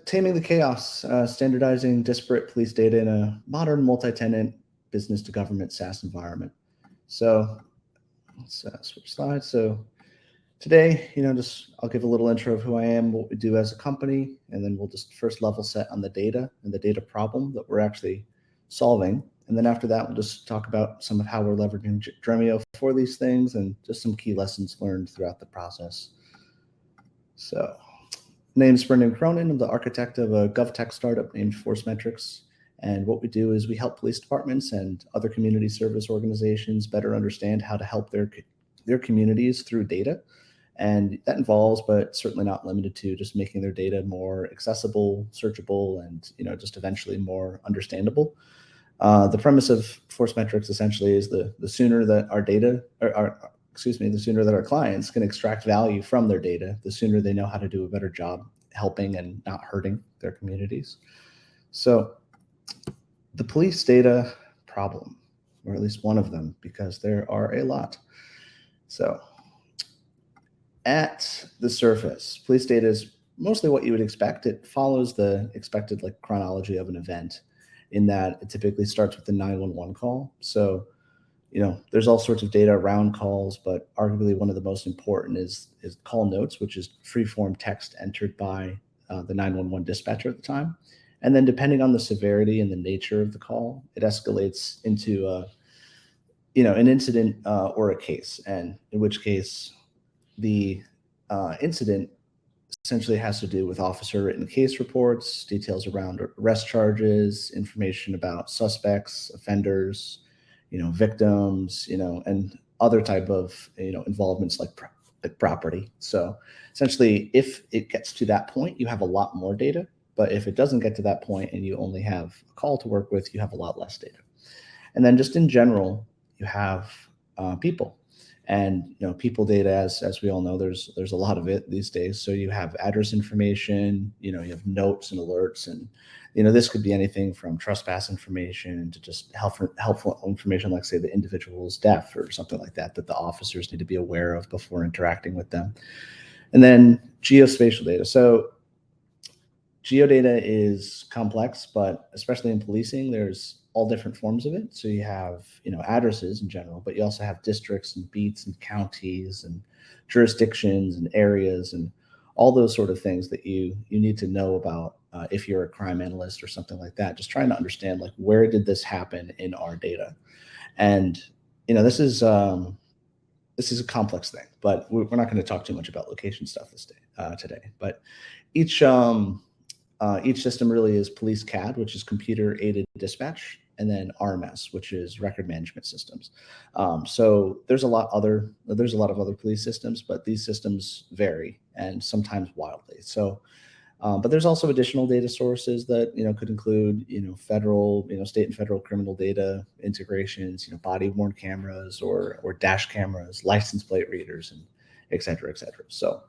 Taming the chaos, standardizing disparate police data in a modern multi-tenant business to government SaaS environment. So let's switch slides. So today, I'll give a little intro of who I am, what we do as a company, and then we'll just first level set on the data and the data problem that we're actually solving. And then after that, we'll just talk about some of how we're leveraging Dremio for these things and just some key lessons learned throughout the process. So, name is Brendan Cronin. I'm the architect of a GovTech startup named Forcemetrics. And what we do is we help police departments and other community service organizations better understand how to help their communities through data. And that involves, but certainly not limited to, just making their data more accessible, searchable, and just eventually more understandable. The premise of Forcemetrics essentially is the sooner that our data, the sooner that our clients can extract value from their data, the sooner they know how to do a better job helping and not hurting their communities. So the police data problem, or at least one of them, because there are a lot. So at the surface, police data is mostly what you would expect. It follows the expected chronology of an event, in that it typically starts with the 911 call. So, there's all sorts of data around calls, but arguably one of the most important is call notes, which is free-form text entered by the 911 dispatcher at the time. And then depending on the severity and the nature of the call, it escalates into an incident or a case, and in which case the incident essentially has to do with officer written case reports, details around arrest charges, information about suspects, offenders, victims, and other type of, involvements like property. So essentially, if it gets to that point, you have a lot more data. But if it doesn't get to that point and you only have a call to work with, you have a lot less data. And then just in general, you have people. And people data, as we all know, there's a lot of it these days. So you have address information, you have notes and alerts, and this could be anything from trespass information to just helpful information, like say the individual's death or something like that the officers need to be aware of before interacting with them. And then geospatial data. So geodata is complex, but especially in policing, there's all different forms of it. So you have, addresses in general, but you also have districts and beats and counties and jurisdictions and areas and all those sort of things that you need to know about if you're a crime analyst or something like that. Just trying to understand where did this happen in our data, and this is a complex thing. But we're not going to talk too much about location stuff today. But each system really is police CAD, which is computer aided dispatch, and then RMS, which is record management systems. So there's a lot of other police systems, but these systems vary and sometimes wildly. So, but there's also additional data sources that could include federal, state and federal criminal data integrations, body worn cameras or dash cameras, license plate readers, and et cetera, et cetera. So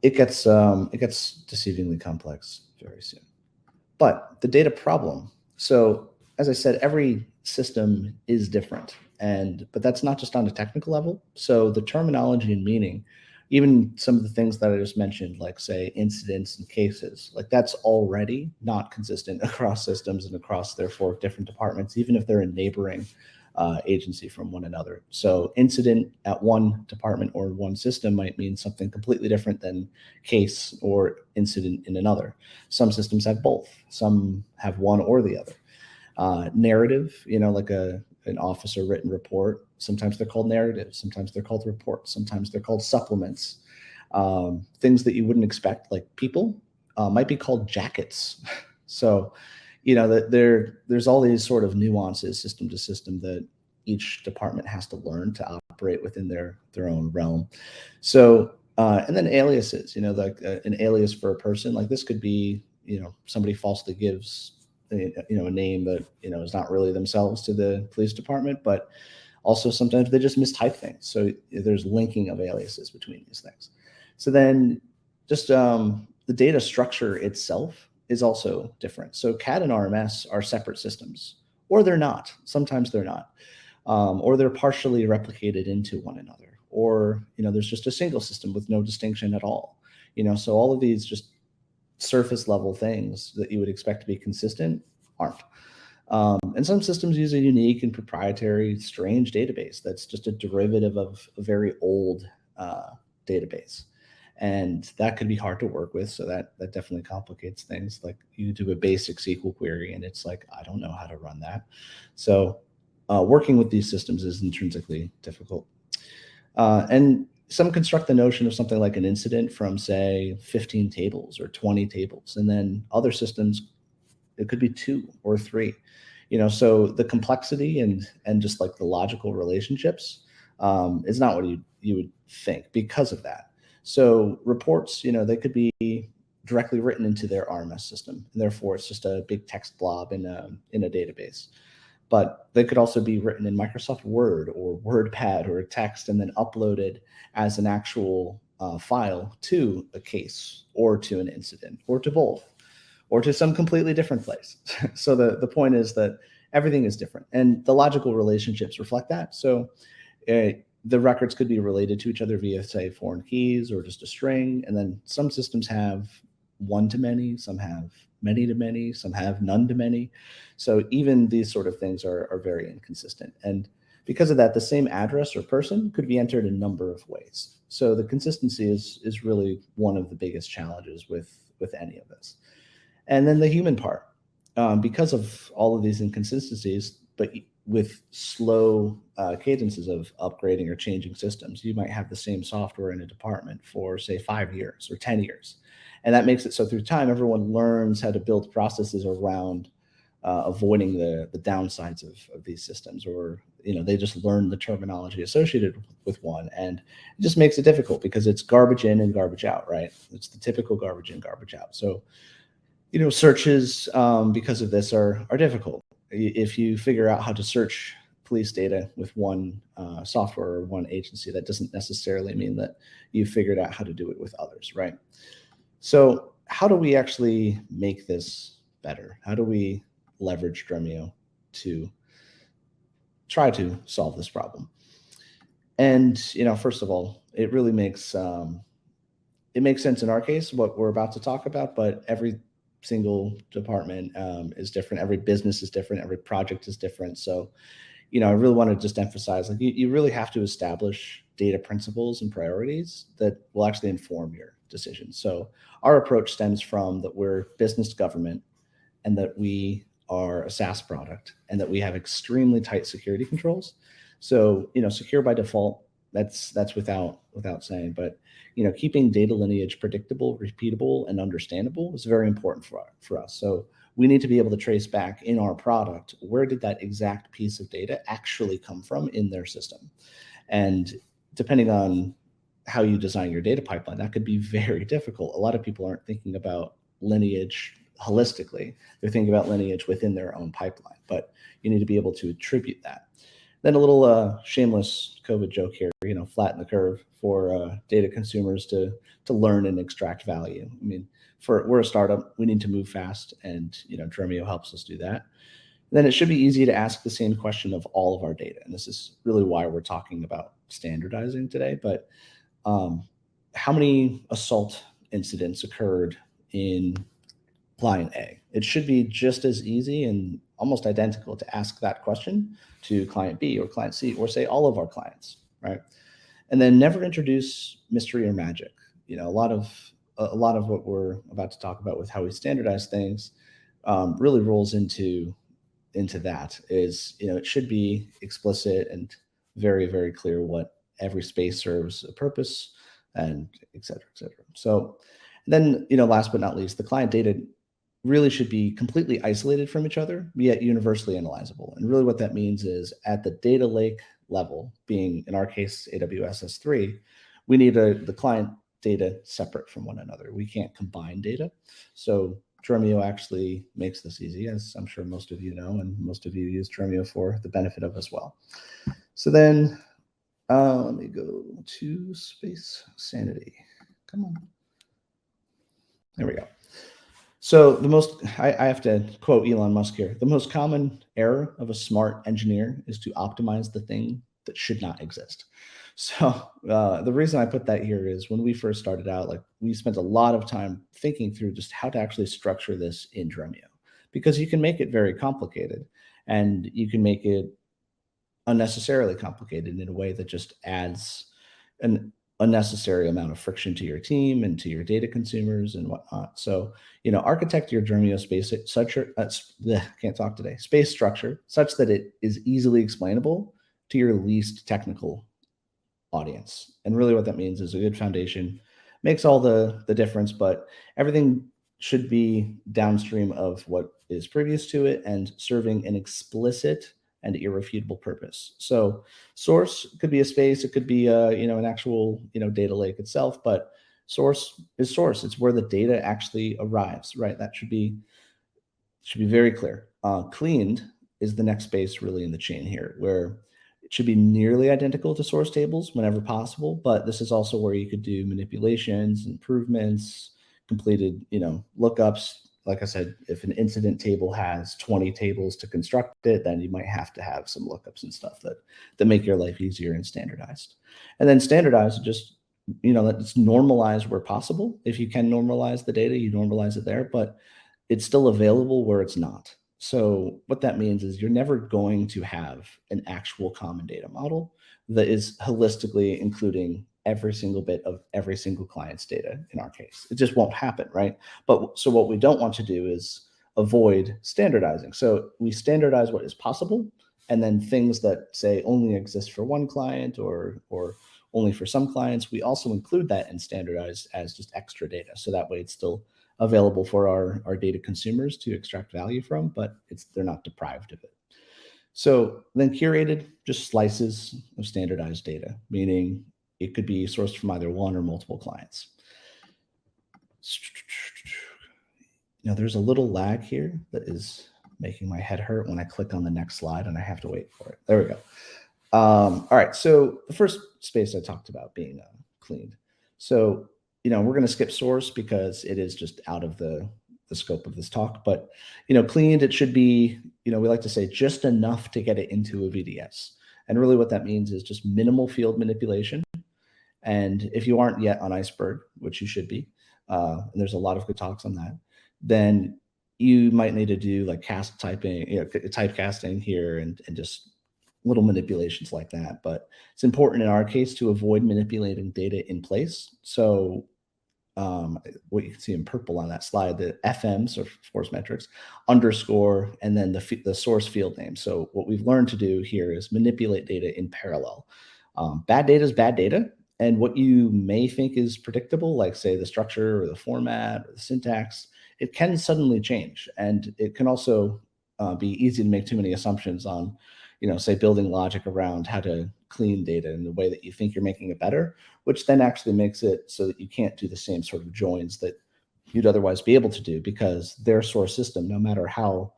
it gets deceivingly complex very soon. But the data problem. So as I said, every system is different, but that's not just on a technical level. So the terminology and meaning, even some of the things that I just mentioned, like say incidents and cases, that's already not consistent across systems and across their 4 different departments, even if they're a neighboring agency from one another. So incident at one department or one system might mean something completely different than case or incident in another. Some systems have both. Some have one or the other. Narrative, like an officer written report. Sometimes they're called narratives. Sometimes they're called reports. Sometimes they're called supplements. Things that you wouldn't expect, like people, might be called jackets. So there's all these sort of nuances system to system that each department has to learn to operate within their own realm. So, and then aliases, an alias for a person, this could be, somebody falsely gives, a name that, is not really themselves to the police department, but also sometimes they just mistype things. So there's linking of aliases between these things. So then just the data structure itself is also different. So CAD and RMS are separate systems, or they're not. Sometimes they're not, or they're partially replicated into one another, or there's just a single system with no distinction at all. So all of these just surface level things that you would expect to be consistent aren't. And some systems use a unique and proprietary, strange database that's just a derivative of a very old database. And that could be hard to work with. So that definitely complicates things. Like you do a basic SQL query and it's like, I don't know how to run that. So working with these systems is intrinsically difficult. And some construct the notion of something like an incident from, say, 15 tables or 20 tables. And then other systems, it could be 2 or 3. So the complexity and just like the logical relationships is not what you would think because of that. So reports, they could be directly written into their RMS system, and therefore it's just a big text blob in a database. But they could also be written in Microsoft Word or WordPad or text and then uploaded as an actual file to a case or to an incident or to both or to some completely different place. So the point is that everything is different and the logical relationships reflect that. So the records could be related to each other via, say, foreign keys or just a string. And then some systems have one-to-many, some have many-to-many, some have none-to-many. So even these sort of things are very inconsistent. And because of that, the same address or person could be entered a number of ways. So the consistency is really one of the biggest challenges with any of this. And then the human part, because of all of these inconsistencies, but with slow cadences of upgrading or changing systems, you might have the same software in a department for, say, 5 years or 10 years. And that makes it so through time, everyone learns how to build processes around avoiding the downsides of these systems, or they just learn the terminology associated with one, and it just makes it difficult because it's garbage in and garbage out, right? It's the typical garbage in, garbage out. So searches because of this are difficult. If you figure out how to search police data with one software or one agency, that doesn't necessarily mean that you've figured out how to do it with others, right? So how do we actually make this better? How do we leverage Dremio to try to solve this problem? And first of all, it really makes sense in our case what we're about to talk about, but every single department is different. Every business is different. Every project is different. So, I really want to just emphasize, like, you really have to establish data principles and priorities that will actually inform your decisions. So our approach stems from that we're business government and that we are a SaaS product and that we have extremely tight security controls. So, secure by default, that's without saying, but keeping data lineage predictable, repeatable, and understandable is very important for us. So we need to be able to trace back in our product, where did that exact piece of data actually come from in their system? And depending on how you design your data pipeline, that could be very difficult. A lot of people aren't thinking about lineage holistically. They're thinking about lineage within their own pipeline, but you need to be able to attribute that. Then a little shameless COVID joke here, flatten the curve for data consumers to learn and extract value. I mean, we're a startup, we need to move fast, and Dremio helps us do that. Then it should be easy to ask the same question of all of our data, and this is really why we're talking about standardizing today. But how many assault incidents occurred in client A? It should be just as easy and almost identical to ask that question to client B or client C, or say all of our clients, right? And then never introduce mystery or magic. A lot of what we're about to talk about with how we standardize things really rolls into that. Is it should be explicit and very, very clear what every space serves a purpose, and et cetera, et cetera. So then, last but not least, the client data really should be completely isolated from each other, yet universally analyzable. And really what that means is at the data lake level, being in our case AWS S3, we need the client data separate from one another. We can't combine data. So Dremio actually makes this easy, as I'm sure most of you know, and most of you use Dremio for the benefit of as well. So then let me go to space sanity. Come on. There we go. So I have to quote Elon Musk here. The most common error of a smart engineer is to optimize the thing that should not exist. So the reason I put that here is when we first started out, like we spent a lot of time thinking through just how to actually structure this in Dremio, because you can make it very complicated and you can make it unnecessarily complicated in a way that just adds an unnecessary amount of friction to your team and to your data consumers and whatnot. So, architect your Dremio space can't talk today, space structure such that it is easily explainable to your least technical audience. And really what that means is a good foundation makes all the difference, but everything should be downstream of what is previous to it and serving an explicit and irrefutable purpose. So source could be a space, it could be an actual data lake itself, but source is source. It's where the data actually arrives, right? That should be very clear. Cleaned is the next space really in the chain here, where it should be nearly identical to source tables whenever possible, but this is also where you could do manipulations, improvements, completed, lookups. Like I said, if an incident table has 20 tables to construct it, then you might have to have some lookups and stuff that make your life easier and standardized. And then standardized, just let's normalize where possible. If you can normalize the data, you normalize it there, but it's still available where it's not. So what that means is you're never going to have an actual common data model that is holistically including every single bit of every single client's data in our case. It just won't happen, right? But so what we don't want to do is avoid standardizing. So we standardize what is possible, and then things that say only exist for one client or only for some clients, we also include that and standardize as just extra data. So that way it's still available for our data consumers to extract value from, but they're not deprived of it. So then curated, just slices of standardized data, meaning it could be sourced from either one or multiple clients. Now there's a little lag here that is making my head hurt when I click on the next slide and I have to wait for it. There we go. All right, so the first space I talked about being cleaned. So we're going to skip source because it is just out of the scope of this talk. But cleaned, it should be we like to say just enough to get it into a VDS. And really, what that means is just minimal field manipulation. And if you aren't yet on Iceberg, which you should be, and there's a lot of good talks on that, then you might need to do like cast typing, typecasting here, and just little manipulations like that. But it's important in our case to avoid manipulating data in place. So what you can see in purple on that slide, the FMs or force metrics, underscore, and then the source field name. So what we've learned to do here is manipulate data in parallel. Bad data is bad data. And what you may think is predictable, like say the structure or the format or the syntax, it can suddenly change. And it can also be easy to make too many assumptions on, say building logic around how to clean data in the way that you think you're making it better, which then actually makes it so that you can't do the same sort of joins that you'd otherwise be able to do, because their source system, no matter how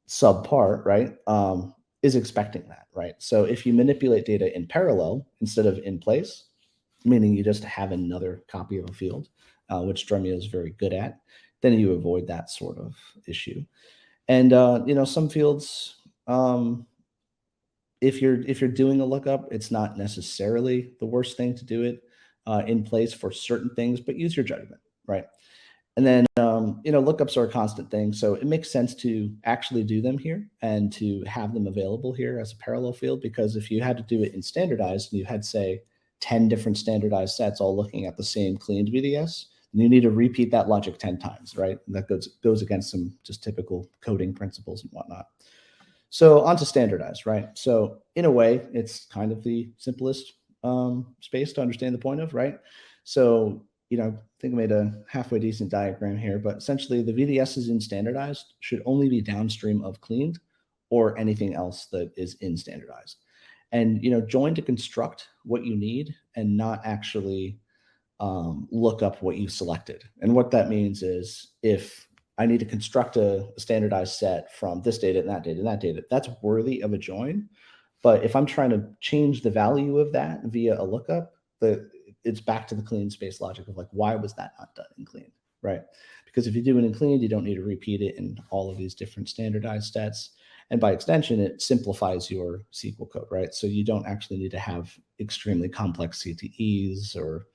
subpar, right, is expecting that, right? So if you manipulate data in parallel instead of in place, meaning you just have another copy of a field, which Dremio is very good at, then you avoid that sort of issue. And some fields, if you're doing a lookup, it's not necessarily the worst thing to do it in place for certain things, but use your judgment, right? And then lookups are a constant thing, so it makes sense to actually do them here and to have them available here as a parallel field, because if you had to do it in standardized and you had, say, 10 different standardized sets all looking at the same cleaned VDS, then you need to repeat that logic 10 times, right? And that goes against some just typical coding principles and whatnot. So onto standardized, right? So in a way, it's kind of the simplest space to understand the point of, right? So, I think I made a halfway decent diagram here, but essentially the VDSs in standardized should only be downstream of cleaned or anything else that is in standardized. And, join to construct what you need and not actually look up what you selected. And what that means is if I need to construct a standardized set from this data and that data and that data, that's worthy of a join. But if I'm trying to change the value of that via a lookup, it's back to the clean space logic of like, why was that not done in clean, right? Because if you do it in clean, you don't need to repeat it in all of these different standardized sets. And by extension, it simplifies your SQL code, right? So you don't actually need to have extremely complex CTEs or,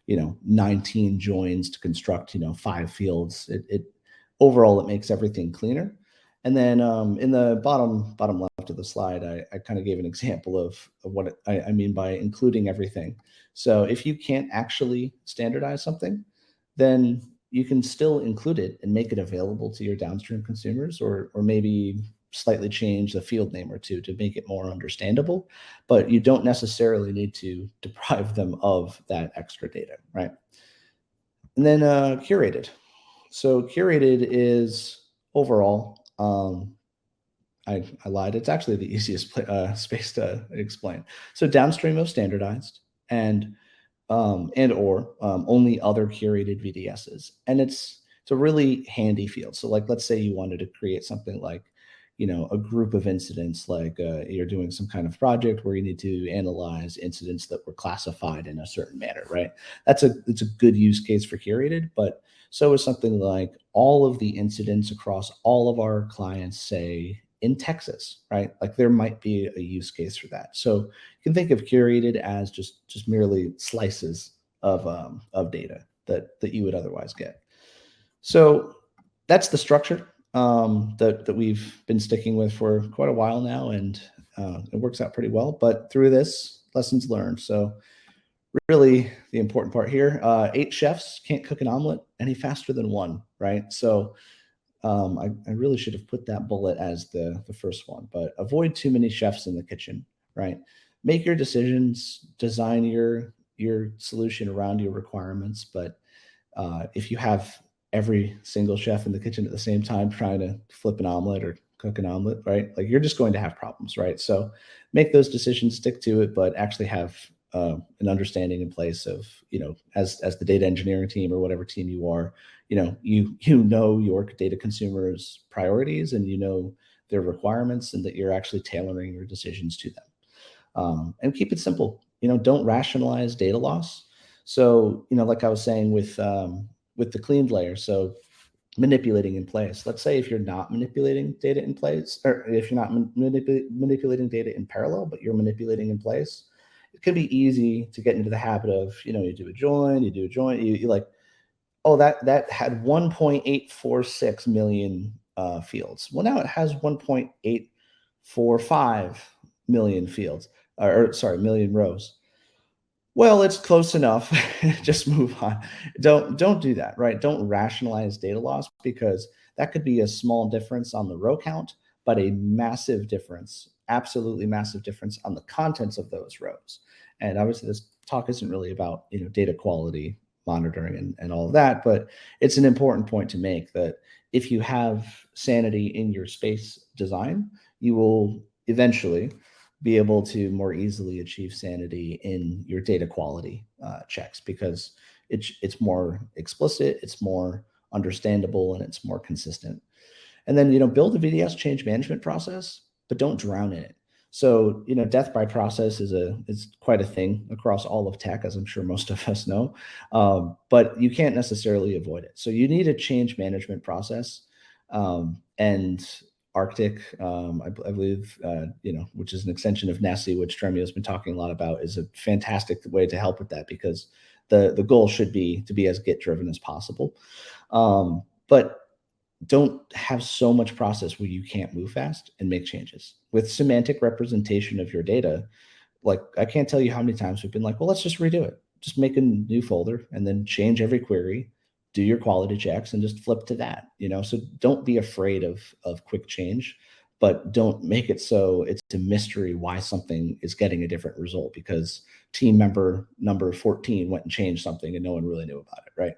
19 joins to construct, 5 fields. It overall, it makes everything cleaner. And then in the bottom left of the slide, I kind of gave an example of what I mean by including everything. So if you can't actually standardize something, then you can still include it and make it available to your downstream consumers, or maybe slightly change the field name or two to make it more understandable. But you don't necessarily need to deprive them of that extra data, right? And then curated. So curated is overall, I lied. It's actually the easiest space to explain. So downstream of standardized and or only other curated VDSs. And it's a really handy field. So like, let's say you wanted to create something like, a group of incidents, like you're doing some kind of project where you need to analyze incidents that were classified in a certain manner, right? It's a good use case for curated, but so is something like all of the incidents across all of our clients, say in Texas, right? Like there might be a use case for that. So you can think of curated as just merely slices of data that you would otherwise get. So that's the structure that we've been sticking with for quite a while now, and it works out pretty well. But through this, lessons learned. So really, the important part here: 8 chefs can't cook an omelet any faster than one, right? So I really should have put that bullet as the first one, but avoid too many chefs in the kitchen, right? Make your decisions, design your solution around your requirements, but if you have every single chef in the kitchen at the same time trying to flip an omelet or cook an omelet, right? Like you're just going to have problems, right? So make those decisions, stick to it, but actually have an understanding in place of, as the data engineering team or whatever team you are, you know your data consumers' priorities and you know their requirements, and that you're actually tailoring your decisions to them. And keep it simple. Don't rationalize data loss. So, like I was saying with the cleaned layer, so manipulating in place. Let's say if you're not manipulating data in place, or if you're not manipulating data in parallel, but you're manipulating in place, it can be easy to get into the habit of, you do a join, you like, oh, that had 1.846 million fields. Well, now it has 1.845 million fields, or sorry, million rows. Well, it's close enough. Just move on. Don't do that, right? Don't rationalize data loss, because that could be a small difference on the row count, but a massive difference, absolutely massive difference on the contents of those rows. And obviously, this talk isn't really about data quality monitoring and all of that, but it's an important point to make that if you have sanity in your space design, you will eventually be able to more easily achieve sanity in your data quality checks, because it's more explicit, it's more understandable, and it's more consistent. And then build a VDS change management process, but don't drown in it. So death by process is quite a thing across all of tech, as I'm sure most of us know, but you can't necessarily avoid it. So you need a change management process, and Arctic, I believe, which is an extension of Nessie, which Dremio has been talking a lot about, is a fantastic way to help with that, because the goal should be to be as Git driven as possible. But don't have so much process where you can't move fast and make changes. With semantic representation of your data, like I can't tell you how many times we've been like, well, let's just redo it. Just make a new folder and then change every query, do your quality checks, and just flip to that. So don't be afraid of quick change, but don't make it so it's a mystery why something is getting a different result because team member number 14 went and changed something and no one really knew about it, right?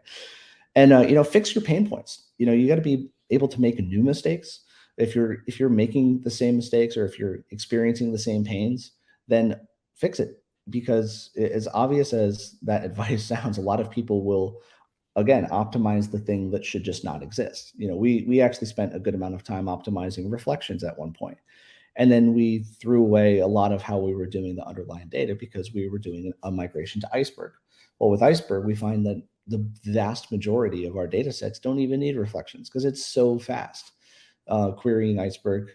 And fix your pain points. You got to be able to make new mistakes. If you're making the same mistakes, or if you're experiencing the same pains, then fix it. Because as obvious as that advice sounds, a lot of people will, again, optimize the thing that should just not exist. We actually spent a good amount of time optimizing reflections at one point, and then we threw away a lot of how we were doing the underlying data because we were doing a migration to Iceberg. Well, with Iceberg, we find that the vast majority of our data sets don't even need reflections because it's so fast. querying Iceberg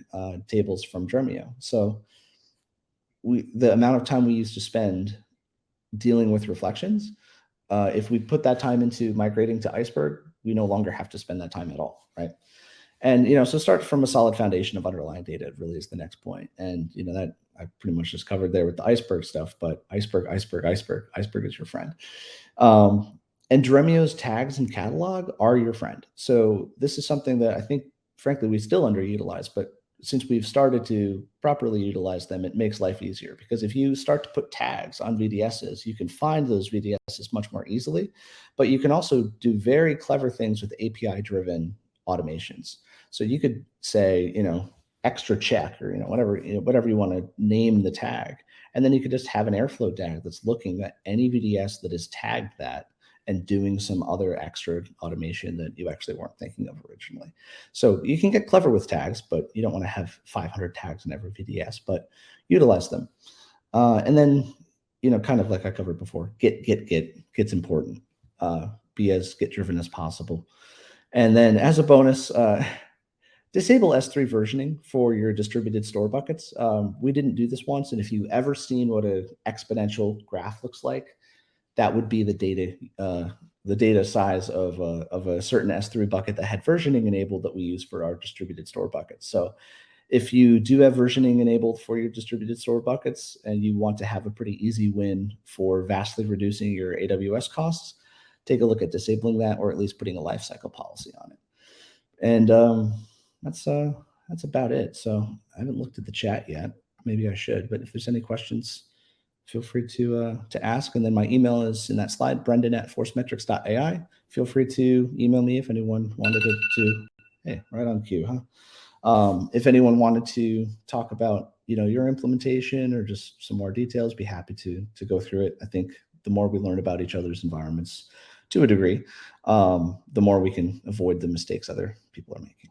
tables from Dremio. So the amount of time we used to spend dealing with reflections, if we put that time into migrating to Iceberg, we no longer have to spend that time at all, right? And so start from a solid foundation of underlying data really is the next point. And that I pretty much just covered there with the Iceberg stuff, but Iceberg is your friend. And Dremio's tags and catalog are your friend. So this is something that I think, frankly, we still underutilize, but since we've started to properly utilize them, it makes life easier, because if you start to put tags on VDSs, you can find those VDSs much more easily, but you can also do very clever things with API-driven automations. So you could say, extra check, or whatever you want to name the tag, and then you could just have an Airflow tag that's looking at any VDS that is tagged that and doing some other extra automation that you actually weren't thinking of originally. So you can get clever with tags, but you don't want to have 500 tags in every VDS, but utilize them. And then, kind of like I covered before, Git's important. Be as Git driven as possible. And then as a bonus, disable S3 versioning for your distributed store buckets. We didn't do this once, and if you've ever seen what an exponential graph looks like, that would be the data size of a certain S3 bucket that had versioning enabled that we use for our distributed store buckets. So if you do have versioning enabled for your distributed store buckets and you want to have a pretty easy win for vastly reducing your AWS costs, take a look at disabling that, or at least putting a lifecycle policy on it. And that's about it. So I haven't looked at the chat yet. Maybe I should, but if there's any questions, feel free to ask. And then my email is in that slide, brendan@forcemetrics.ai. Feel free to email me if anyone wanted to hey, right on cue, huh? If anyone wanted to talk about, your implementation or just some more details, be happy to go through it. I think the more we learn about each other's environments to a degree, the more we can avoid the mistakes other people are making.